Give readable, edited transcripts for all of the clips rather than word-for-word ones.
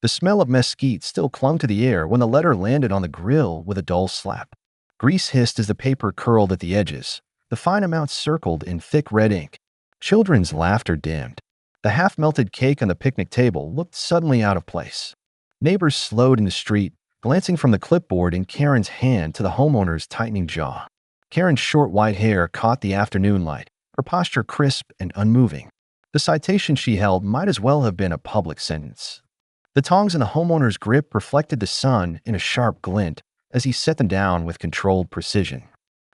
The smell of mesquite still clung to the air when the letter landed on the grill with a dull slap. Grease hissed as the paper curled at the edges, the fine amounts circled in thick red ink. Children's laughter dimmed. The half-melted cake on the picnic table looked suddenly out of place. Neighbors slowed in the street, glancing from the clipboard in Karen's hand to the homeowner's tightening jaw. Karen's short white hair caught the afternoon light, her posture crisp and unmoving. The citation she held might as well have been a public sentence. The tongs in the homeowner's grip reflected the sun in a sharp glint as he set them down with controlled precision.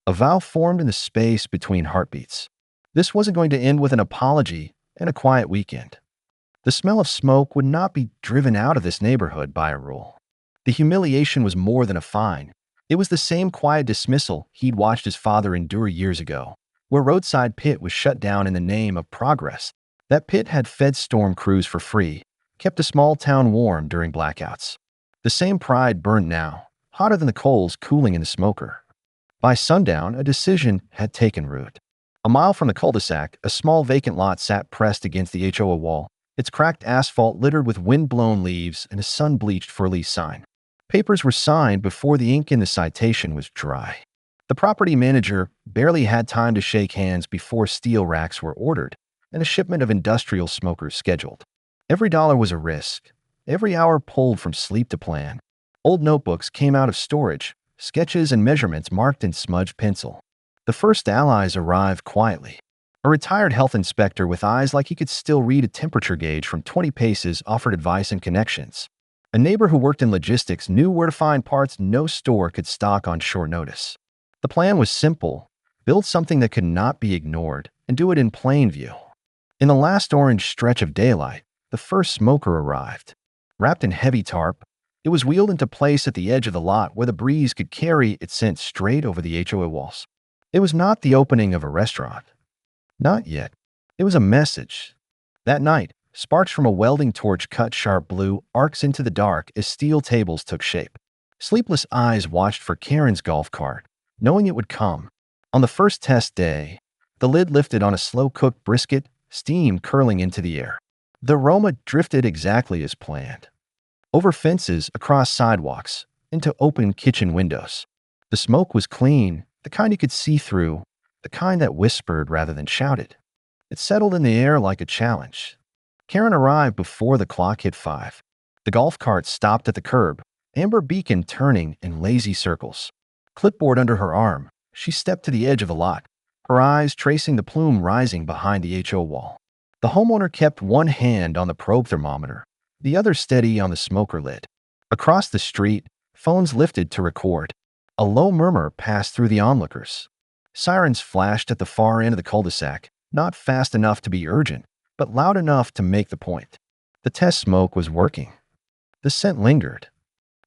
A vow formed in the space between heartbeats. This wasn't going to end with an apology and a quiet weekend. The smell of smoke would not be driven out of this neighborhood by a rule. The humiliation was more than a fine. It was the same quiet dismissal he'd watched his father endure years ago, where roadside pit was shut down in the name of progress. That pit had fed storm crews for free, kept a small town warm during blackouts. The same pride burned now, hotter than the coals cooling in the smoker. By sundown, a decision had taken root. A mile from the cul-de-sac, a small vacant lot sat pressed against the HOA wall, its cracked asphalt littered with wind-blown leaves and a sun-bleached for-lease sign. Papers were signed before the ink in the citation was dry. The property manager barely had time to shake hands before steel racks were ordered and a shipment of industrial smokers scheduled. Every dollar was a risk, every hour pulled from sleep to plan. Old notebooks came out of storage, sketches and measurements marked in smudged pencil. The first allies arrived quietly. A retired health inspector with eyes like he could still read a temperature gauge from 20 paces offered advice and connections. A neighbor who worked in logistics knew where to find parts no store could stock on short notice. The plan was simple: build something that could not be ignored and do it in plain view. In the last orange stretch of daylight, the first smoker arrived. Wrapped in heavy tarp, it was wheeled into place at the edge of the lot where the breeze could carry its scent straight over the HOA walls. It was not the opening of a restaurant. Not yet. It was a message. That night, sparks from a welding torch cut sharp blue arcs into the dark as steel tables took shape. Sleepless eyes watched for Karen's golf cart, knowing it would come. On the first test day, the lid lifted on a slow-cooked brisket, steam curling into the air. The aroma drifted exactly as planned. Over fences, across sidewalks, into open kitchen windows. The smoke was clean, the kind you could see through, the kind that whispered rather than shouted. It settled in the air like a challenge. Karen arrived before the clock hit 5. The golf cart stopped at the curb, amber beacon turning in lazy circles. Clipboard under her arm, she stepped to the edge of the lot, her eyes tracing the plume rising behind the HO wall. The homeowner kept one hand on the probe thermometer, the other steady on the smoker lid. Across the street, phones lifted to record. A low murmur passed through the onlookers. Sirens flashed at the far end of the cul-de-sac, not fast enough to be urgent, but loud enough to make the point. The test smoke was working. The scent lingered.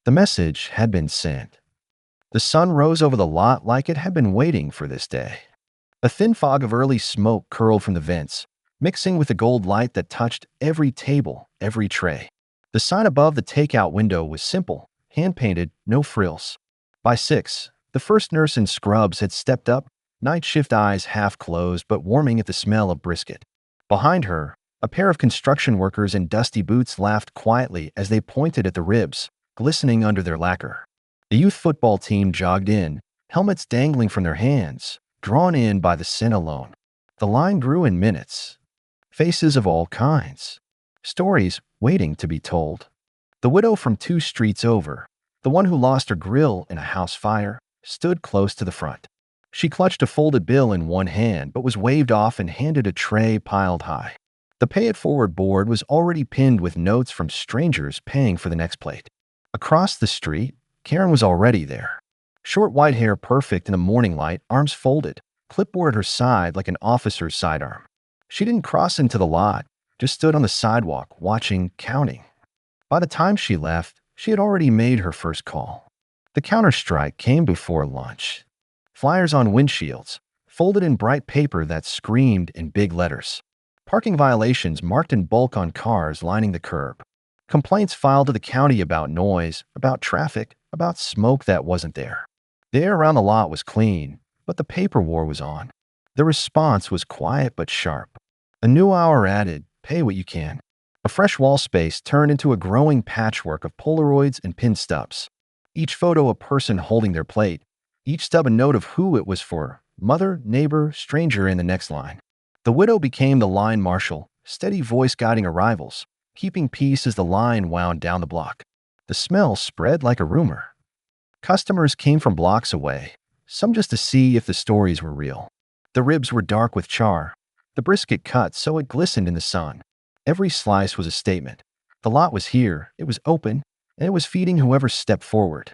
The message had been sent. The sun rose over the lot like it had been waiting for this day. A thin fog of early smoke curled from the vents, mixing with the gold light that touched every table, every tray. The sign above the takeout window was simple, hand-painted, no frills. By 6, the first nurse in scrubs had stepped up, night shift eyes half closed but warming at the smell of brisket. Behind her, a pair of construction workers in dusty boots laughed quietly as they pointed at the ribs, glistening under their lacquer. The youth football team jogged in, helmets dangling from their hands, drawn in by the scent alone. The line grew in minutes. Faces of all kinds. Stories waiting to be told. The widow from 2 streets over, the one who lost her grill in a house fire, stood close to the front. She clutched a folded bill in one hand but was waved off and handed a tray piled high. The Pay It Forward board was already pinned with notes from strangers paying for the next plate. Across the street, Karen was already there. Short white hair perfect in the morning light, arms folded, clipboard at her side like an officer's sidearm. She didn't cross into the lot, just stood on the sidewalk, watching, counting. By the time she left, she had already made her first call. The counterstrike came before lunch. Flyers on windshields, folded in bright paper that screamed in big letters. Parking violations marked in bulk on cars lining the curb. Complaints filed to the county about noise, about traffic, about smoke that wasn't there. The air around the lot was clean, but the paper war was on. The response was quiet but sharp. A new hour added, pay what you can. A fresh wall space turned into a growing patchwork of Polaroids and pin stubs. Each photo a person holding their plate, each stub a note of who it was for, mother, neighbor, stranger in the next line. The widow became the line marshal, steady voice guiding arrivals, keeping peace as the line wound down the block. The smell spread like a rumor. Customers came from blocks away, some just to see if the stories were real. The ribs were dark with char, the brisket cut so it glistened in the sun. Every slice was a statement. The lot was here, it was open, and it was feeding whoever stepped forward.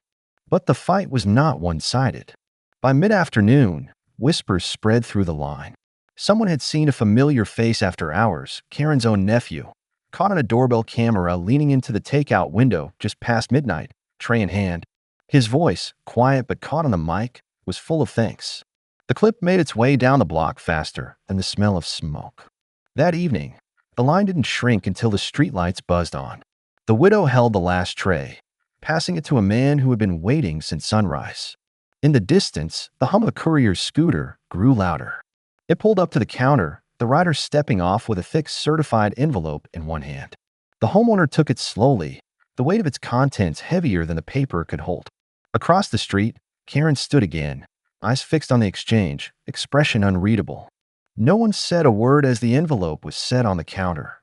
But the fight was not one-sided. By mid-afternoon, whispers spread through the line. Someone had seen a familiar face after hours, Karen's own nephew, caught on a doorbell camera leaning into the takeout window just past midnight, tray in hand. His voice, quiet but caught on the mic, was full of thanks. The clip made its way down the block faster than the smell of smoke. That evening, the line didn't shrink until the streetlights buzzed on. The widow held the last tray, passing it to a man who had been waiting since sunrise. In the distance, the hum of a courier's scooter grew louder. It pulled up to the counter, the rider stepping off with a thick certified envelope in one hand. The homeowner took it slowly, the weight of its contents heavier than the paper could hold. Across the street, Karen stood again, eyes fixed on the exchange, expression unreadable. No one said a word as the envelope was set on the counter.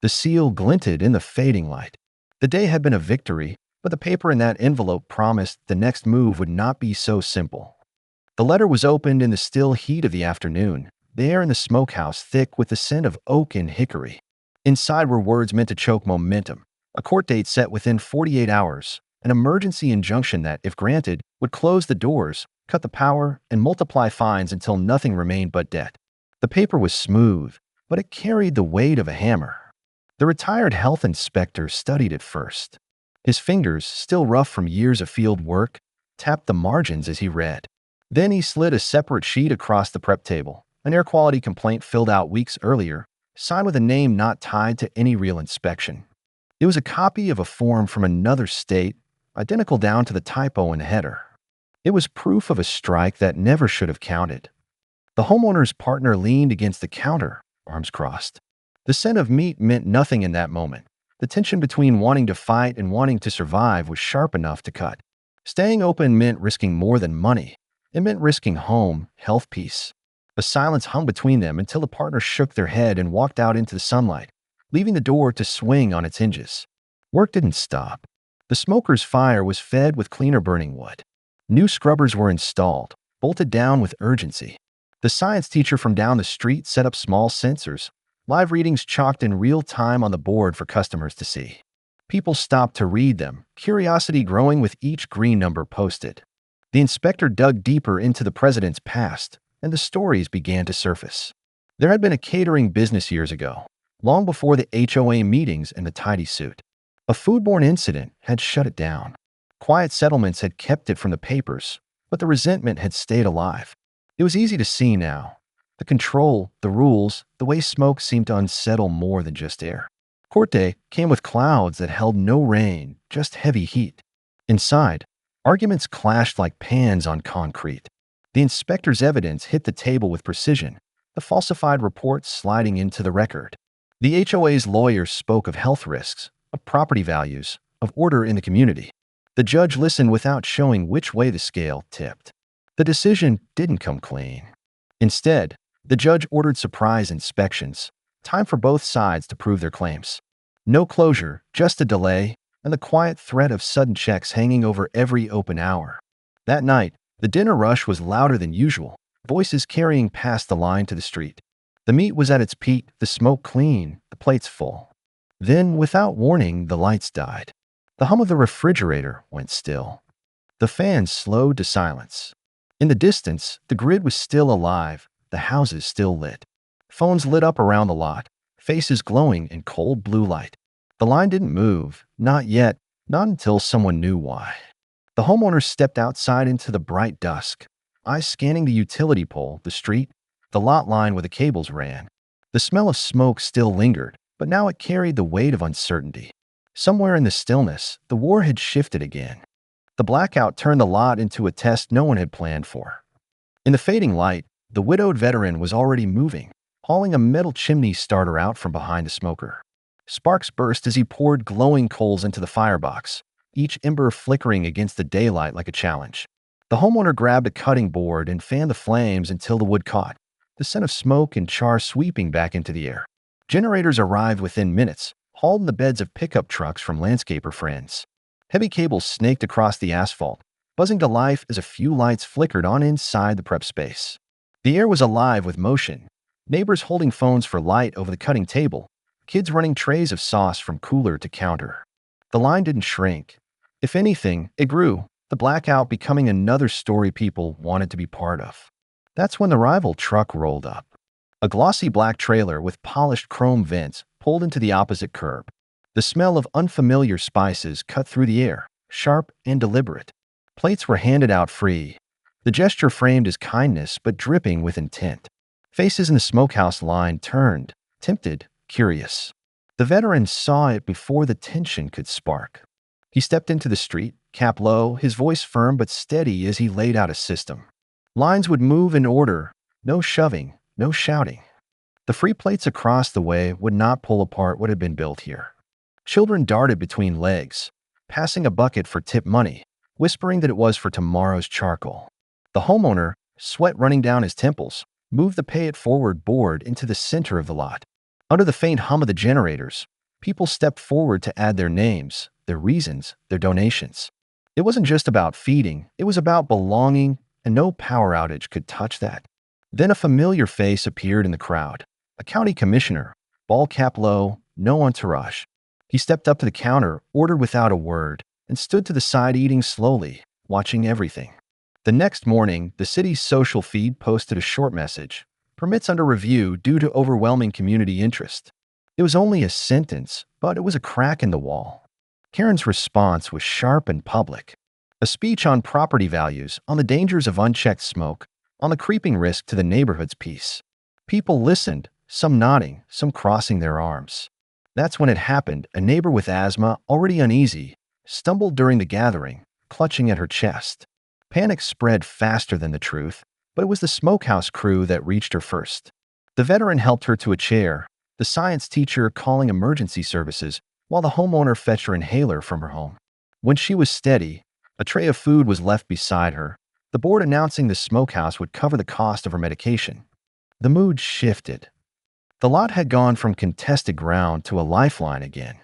The seal glinted in the fading light. The day had been a victory, but the paper in that envelope promised the next move would not be so simple. The letter was opened in the still heat of the afternoon, the air in the smokehouse thick with the scent of oak and hickory. Inside were words meant to choke momentum, a court date set within 48 hours, an emergency injunction that, if granted, would close the doors, cut the power, and multiply fines until nothing remained but debt. The paper was smooth, but it carried the weight of a hammer. The retired health inspector studied it first. His fingers, still rough from years of field work, tapped the margins as he read. Then he slid a separate sheet across the prep table, an air quality complaint filled out weeks earlier, signed with a name not tied to any real inspection. It was a copy of a form from another state, identical down to the typo in the header. It was proof of a strike that never should have counted. The homeowner's partner leaned against the counter, arms crossed. The scent of meat meant nothing in that moment. The tension between wanting to fight and wanting to survive was sharp enough to cut. Staying open meant risking more than money. It meant risking home, health, peace. A silence hung between them until the partner shook their head and walked out into the sunlight, leaving the door to swing on its hinges. Work didn't stop. The smoker's fire was fed with cleaner burning wood. New scrubbers were installed, bolted down with urgency. The science teacher from down the street set up small sensors, live readings chalked in real time on the board for customers to see. People stopped to read them, curiosity growing with each green number posted. The inspector dug deeper into the president's past, and the stories began to surface. There had been a catering business years ago, long before the HOA meetings and the tidy suit. A foodborne incident had shut it down. Quiet settlements had kept it from the papers, but the resentment had stayed alive. It was easy to see now. The control, the rules, the way smoke seemed to unsettle more than just air. Court day came with clouds that held no rain, just heavy heat. Inside, arguments clashed like pans on concrete. The inspector's evidence hit the table with precision, the falsified reports sliding into the record. The HOA's lawyers spoke of health risks, of property values, of order in the community. The judge listened without showing which way the scale tipped. The decision didn't come clean. Instead, the judge ordered surprise inspections, time for both sides to prove their claims. No closure, just a delay, and the quiet threat of sudden checks hanging over every open hour. That night, the dinner rush was louder than usual, voices carrying past the line to the street. The meat was at its peak, the smoke clean, the plates full. Then, without warning, the lights died. The hum of the refrigerator went still. The fans slowed to silence. In the distance, the grid was still alive, the houses still lit. Phones lit up around the lot, faces glowing in cold blue light. The line didn't move, not yet, not until someone knew why. The homeowner stepped outside into the bright dusk, eyes scanning the utility pole, the street, the lot line where the cables ran. The smell of smoke still lingered, but now it carried the weight of uncertainty. Somewhere in the stillness, the war had shifted again. The blackout turned the lot into a test no one had planned for. In the fading light, the widowed veteran was already moving, hauling a metal chimney starter out from behind the smoker. Sparks burst as he poured glowing coals into the firebox, each ember flickering against the daylight like a challenge. The homeowner grabbed a cutting board and fanned the flames until the wood caught, the scent of smoke and char sweeping back into the air. Generators arrived within minutes, hauled in the beds of pickup trucks from landscaper friends. Heavy cables snaked across the asphalt, buzzing to life as a few lights flickered on inside the prep space. The air was alive with motion, neighbors holding phones for light over the cutting table, kids running trays of sauce from cooler to counter. The line didn't shrink. If anything, it grew, the blackout becoming another story people wanted to be part of. That's when the rival truck rolled up. A glossy black trailer with polished chrome vents pulled into the opposite curb. The smell of unfamiliar spices cut through the air, sharp and deliberate. Plates were handed out free, the gesture framed as kindness but dripping with intent. Faces in the Smokehouse line turned, tempted, curious. The veteran saw it before the tension could spark. He stepped into the street, cap low, his voice firm but steady as he laid out a system. Lines would move in order, no shoving, no shouting. The free plates across the way would not pull apart what had been built here. Children darted between legs, passing a bucket for tip money, whispering that it was for tomorrow's charcoal. The homeowner, sweat running down his temples, moved the pay-it-forward board into the center of the lot. Under the faint hum of the generators, people stepped forward to add their names, their reasons, their donations. It wasn't just about feeding, it was about belonging, and no power outage could touch that. Then a familiar face appeared in the crowd. A county commissioner, ball cap low, no entourage. He stepped up to the counter, ordered without a word, and stood to the side eating slowly, watching everything. The next morning, the city's social feed posted a short message. Permits under review due to overwhelming community interest. It was only a sentence, but it was a crack in the wall. Karen's response was sharp and public. A speech on property values, on the dangers of unchecked smoke, on the creeping risk to the neighborhood's peace. People listened, some nodding, some crossing their arms. That's when it happened. A neighbor with asthma, already uneasy, stumbled during the gathering, clutching at her chest. Panic spread faster than the truth, but it was the Smokehouse crew that reached her first. The veteran helped her to a chair, the science teacher calling emergency services, while the homeowner fetched her inhaler from her home. When she was steady, a tray of food was left beside her, the board announcing the Smokehouse would cover the cost of her medication. The mood shifted. The lot had gone from contested ground to a lifeline again.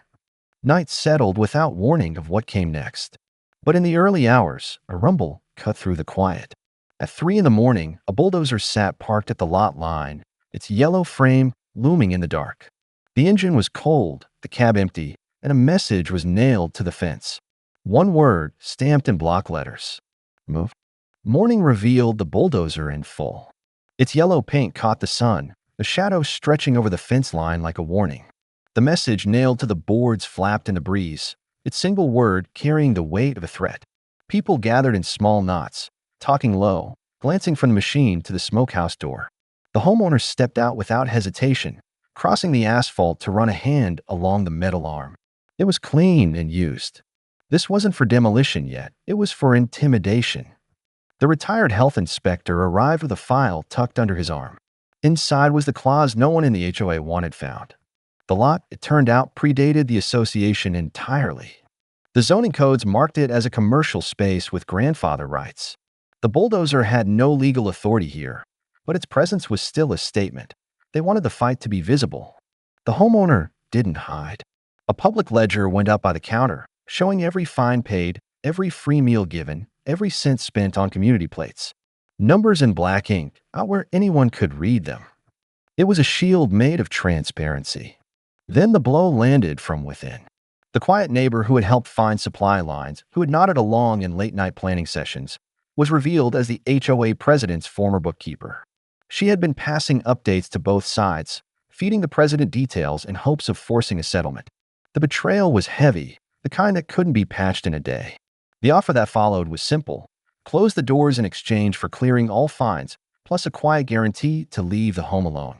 Night settled without warning of what came next. But in the early hours, a rumble cut through the quiet. At 3 a.m, a bulldozer sat parked at the lot line, its yellow frame looming in the dark. The engine was cold, the cab empty, and a message was nailed to the fence. One word, stamped in block letters. Move. Morning revealed the bulldozer in full. Its yellow paint caught the sun, the shadow stretching over the fence line like a warning. The message nailed to the boards flapped in the breeze, its single word carrying the weight of a threat. People gathered in small knots, talking low, glancing from the machine to the Smokehouse door. The homeowner stepped out without hesitation, crossing the asphalt to run a hand along the metal arm. It was clean and used. This wasn't for demolition yet, it was for intimidation. The retired health inspector arrived with a file tucked under his arm. Inside was the clause no one in the HOA wanted found. The lot, it turned out, predated the association entirely. The zoning codes marked it as a commercial space with grandfather rights. The bulldozer had no legal authority here, but its presence was still a statement. They wanted the fight to be visible. The homeowner didn't hide. A public ledger went up by the counter, showing every fine paid, every free meal given, every cent spent on community plates. Numbers in black ink, out where anyone could read them. It was a shield made of transparency. Then the blow landed from within. The quiet neighbor who had helped find supply lines, who had nodded along in late-night planning sessions, was revealed as the HOA president's former bookkeeper. She had been passing updates to both sides, feeding the president details in hopes of forcing a settlement. The betrayal was heavy, the kind that couldn't be patched in a day. The offer that followed was simple. Close the doors in exchange for clearing all fines, plus a quiet guarantee to leave the home alone.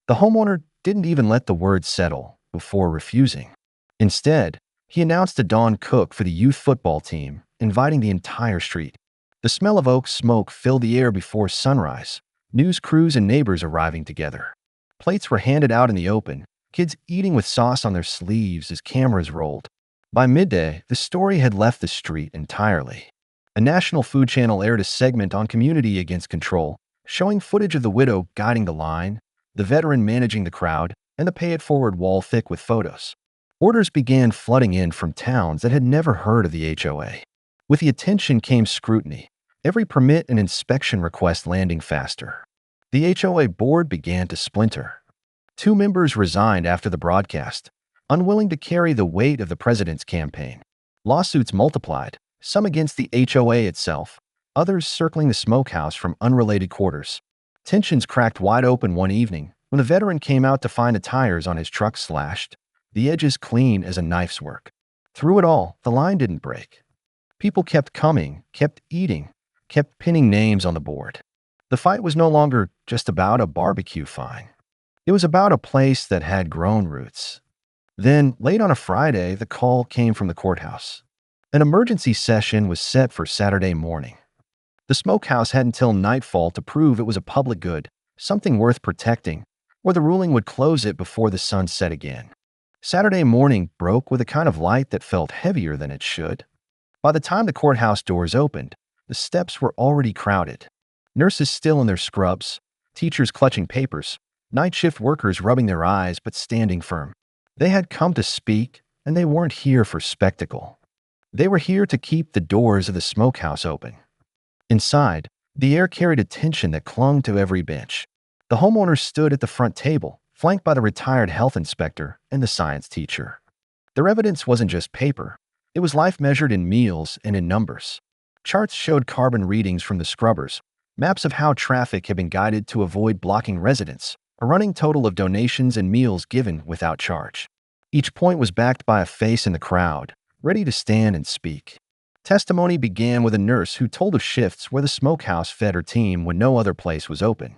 The homeowner didn't even let the words settle before refusing. Instead, he announced a dawn cook for the youth football team, inviting the entire street. The smell of oak smoke filled the air before sunrise, news crews and neighbors arriving together. Plates were handed out in the open, kids eating with sauce on their sleeves as cameras rolled. By midday, the story had left the street entirely. A national food channel aired a segment on Community Against Control, showing footage of the widow guiding the line, the veteran managing the crowd, and the pay-it-forward wall thick with photos. Orders began flooding in from towns that had never heard of the HOA. With the attention came scrutiny, every permit and inspection request landing faster. The HOA board began to splinter. 2 members resigned after the broadcast, unwilling to carry the weight of the president's campaign. Lawsuits multiplied, some against the HOA itself, others circling the Smokehouse from unrelated quarters. Tensions cracked wide open one evening when the veteran came out to find the tires on his truck slashed, the edges clean as a knife's work. Through it all, the line didn't break. People kept coming, kept eating, kept pinning names on the board. The fight was no longer just about a barbecue fine. It was about a place that had grown roots. Then, late on a Friday, the call came from the courthouse. An emergency session was set for Saturday morning. The Smokehouse had until nightfall to prove it was a public good, something worth protecting, or the ruling would close it before the sun set again. Saturday morning broke with a kind of light that felt heavier than it should. By the time the courthouse doors opened, the steps were already crowded. Nurses still in their scrubs, teachers clutching papers, night shift workers rubbing their eyes but standing firm. They had come to speak, and they weren't here for spectacle. They were here to keep the doors of the Smokehouse open. Inside, the air carried a tension that clung to every bench. The homeowners stood at the front table, flanked by the retired health inspector and the science teacher. Their evidence wasn't just paper. It was life measured in meals and in numbers. Charts showed carbon readings from the scrubbers, maps of how traffic had been guided to avoid blocking residents, a running total of donations and meals given without charge. Each point was backed by a face in the crowd, ready to stand and speak. Testimony began with a nurse who told of shifts where the Smokehouse fed her team when no other place was open.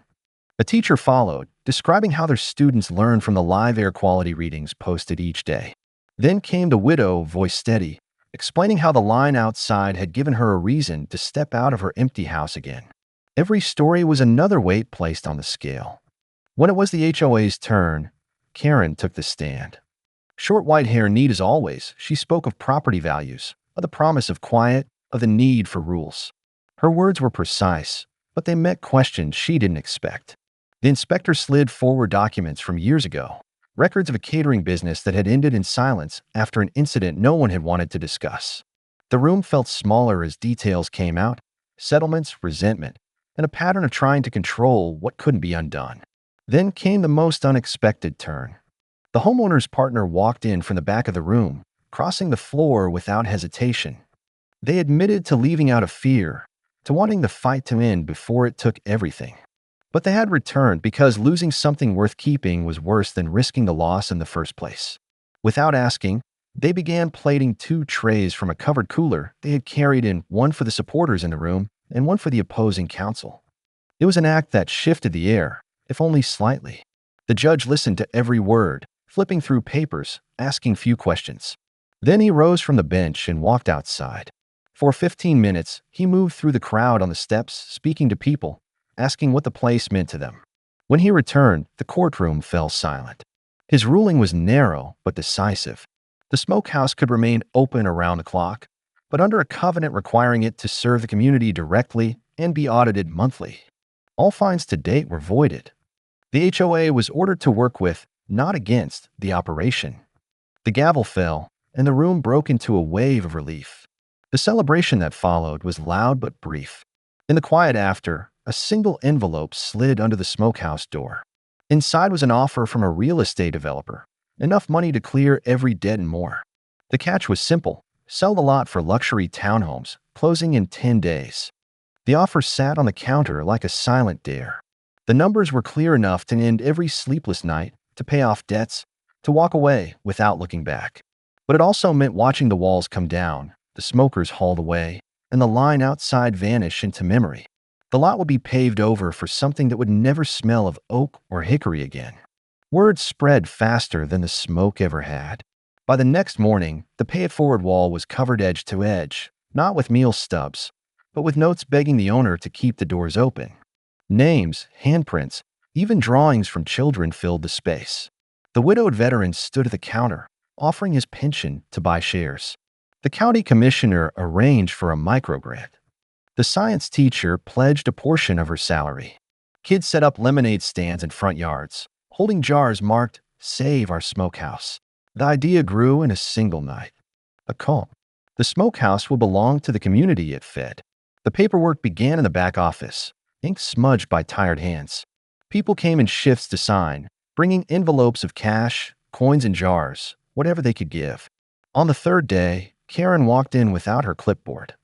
A teacher followed, describing how their students learned from the live air quality readings posted each day. Then came the widow, voice steady, explaining how the line outside had given her a reason to step out of her empty house again. Every story was another weight placed on the scale. When it was the HOA's turn, Karen took the stand. Short white hair neat as always, she spoke of property values, of the promise of quiet, of the need for rules. Her words were precise, but they met questions she didn't expect. The inspector slid forward documents from years ago, records of a catering business that had ended in silence after an incident no one had wanted to discuss. The room felt smaller as details came out, settlements, resentment, and a pattern of trying to control what couldn't be undone. Then came the most unexpected turn. The homeowner's partner walked in from the back of the room, crossing the floor without hesitation. They admitted to leaving out of fear, to wanting the fight to end before it took everything. But they had returned because losing something worth keeping was worse than risking the loss in the first place. Without asking, they began plating 2 trays from a covered cooler they had carried in, one for the supporters in the room and one for the opposing counsel. It was an act that shifted the air, if only slightly. The judge listened to every word, flipping through papers, asking few questions. Then he rose from the bench and walked outside. For 15 minutes, he moved through the crowd on the steps, speaking to people, asking what the place meant to them. When he returned, the courtroom fell silent. His ruling was narrow but decisive. The Smokehouse could remain open around the clock, but under a covenant requiring it to serve the community directly and be audited monthly. All fines to date were voided. The HOA was ordered to work with, not against, the operation. The gavel fell, and the room broke into a wave of relief. The celebration that followed was loud but brief. In the quiet after, a single envelope slid under the Smokehouse door. Inside was an offer from a real estate developer, enough money to clear every debt and more. The catch was simple: sell the lot for luxury townhomes, closing in 10 days. The offer sat on the counter like a silent dare. The numbers were clear enough to end every sleepless night, to pay off debts, to walk away without looking back. But it also meant watching the walls come down, the smokers hauled away, and the line outside vanish into memory. The lot would be paved over for something that would never smell of oak or hickory again. Word spread faster than the smoke ever had. By the next morning, the pay-it-forward wall was covered edge to edge, not with meal stubs, but with notes begging the owner to keep the doors open. Names, handprints, even drawings from children filled the space. The widowed veteran stood at the counter, offering his pension to buy shares. The county commissioner arranged for a microgrant. The science teacher pledged a portion of her salary. Kids set up lemonade stands in front yards, holding jars marked, "Save our Smokehouse." The idea grew in a single night. A cult. The Smokehouse would belong to the community it fed. The paperwork began in the back office, ink smudged by tired hands. People came in shifts to sign, bringing envelopes of cash, coins, and jars, whatever they could give. On the third day, Karen walked in without her clipboard.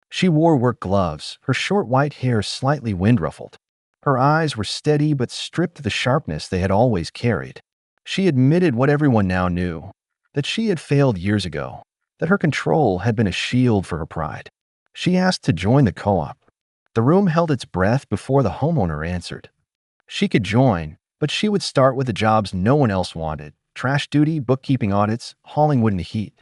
She wore work gloves, her short white hair slightly wind-ruffled. Her eyes were steady but stripped of the sharpness they had always carried. She admitted what everyone now knew, that she had failed years ago, that her control had been a shield for her pride. She asked to join the co-op. The room held its breath before the homeowner answered. She could join, but she would start with the jobs no one else wanted: trash duty, bookkeeping audits, hauling wood in the heat.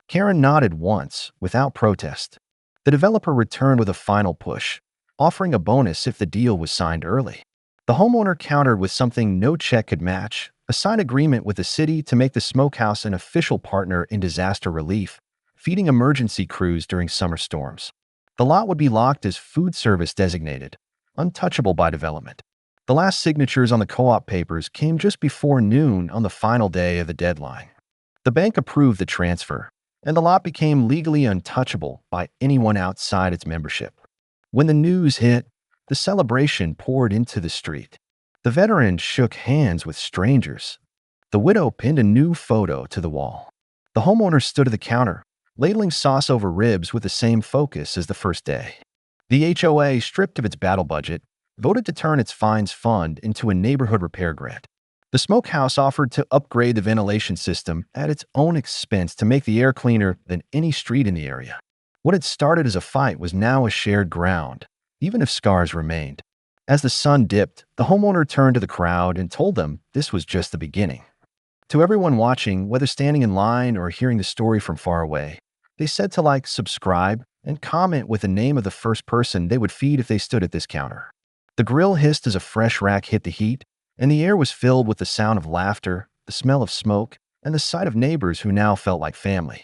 Karen nodded once, without protest. The developer returned with a final push, offering a bonus if the deal was signed early. The homeowner countered with something no check could match: a signed agreement with the city to make the Smokehouse an official partner in disaster relief, feeding emergency crews during summer storms. The lot would be locked as food service designated, untouchable by development. The last signatures on the co-op papers came just before noon on the final day of the deadline. The bank approved the transfer, and the lot became legally untouchable by anyone outside its membership. When the news hit, the celebration poured into the street. The veteran shook hands with strangers. The widow pinned a new photo to the wall. The homeowner stood at the counter, ladling sauce over ribs with the same focus as the first day. The HOA, stripped of its battle budget, voted to turn its fines fund into a neighborhood repair grant. The Smokehouse offered to upgrade the ventilation system at its own expense to make the air cleaner than any street in the area. What had started as a fight was now a shared ground, even if scars remained. As the sun dipped, the homeowner turned to the crowd and told them this was just the beginning. To everyone watching, whether standing in line or hearing the story from far away, they said to like, subscribe, and comment with the name of the first person they would feed if they stood at this counter. The grill hissed as a fresh rack hit the heat, and the air was filled with the sound of laughter, the smell of smoke, and the sight of neighbors who now felt like family.